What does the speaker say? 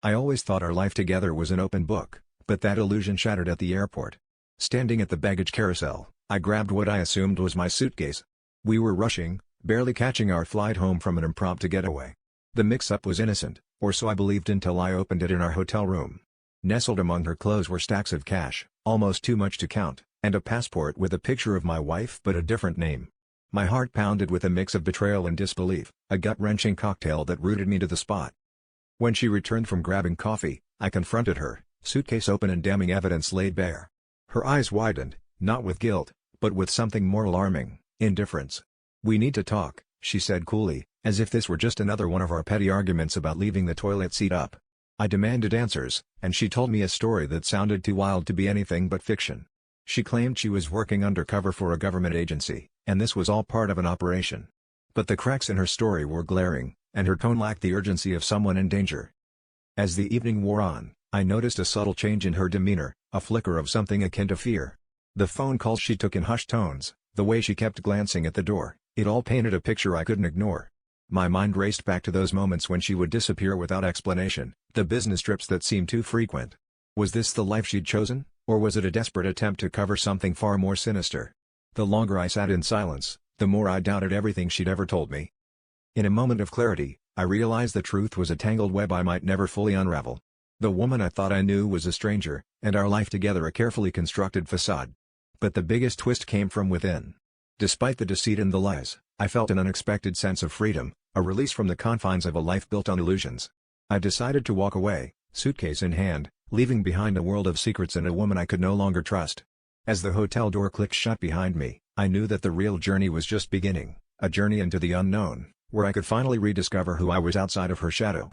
I always thought our life together was an open book, but that illusion shattered at the airport. Standing at the baggage carousel, I grabbed what I assumed was my suitcase. We were rushing, barely catching our flight home from an impromptu getaway. The mix-up was innocent, or so I believed until I opened it in our hotel room. Nestled among her clothes were stacks of cash, almost too much to count, and a passport with a picture of my wife but a different name. My heart pounded with a mix of betrayal and disbelief, a gut-wrenching cocktail that rooted me to the spot. When she returned from grabbing coffee, I confronted her, suitcase open and damning evidence laid bare. Her eyes widened, not with guilt, but with something more alarming, indifference. "We need to talk," she said coolly, as if this were just another one of our petty arguments about leaving the toilet seat up. I demanded answers, and she told me a story that sounded too wild to be anything but fiction. She claimed she was working undercover for a government agency, and this was all part of an operation. But the cracks in her story were glaring, and her tone lacked the urgency of someone in danger. As the evening wore on, I noticed a subtle change in her demeanor, a flicker of something akin to fear. The phone calls she took in hushed tones, the way she kept glancing at the door, it all painted a picture I couldn't ignore. My mind raced back to those moments when she would disappear without explanation, the business trips that seemed too frequent. Was this the life she'd chosen, or was it a desperate attempt to cover something far more sinister? The longer I sat in silence, the more I doubted everything she'd ever told me. In a moment of clarity, I realized the truth was a tangled web I might never fully unravel. The woman I thought I knew was a stranger, and our life together a carefully constructed facade. But the biggest twist came from within. Despite the deceit and the lies, I felt an unexpected sense of freedom, a release from the confines of a life built on illusions. I decided to walk away, suitcase in hand, leaving behind a world of secrets and a woman I could no longer trust. As the hotel door clicked shut behind me, I knew that the real journey was just beginning, a journey into the unknown, where I could finally rediscover who I was outside of her shadow.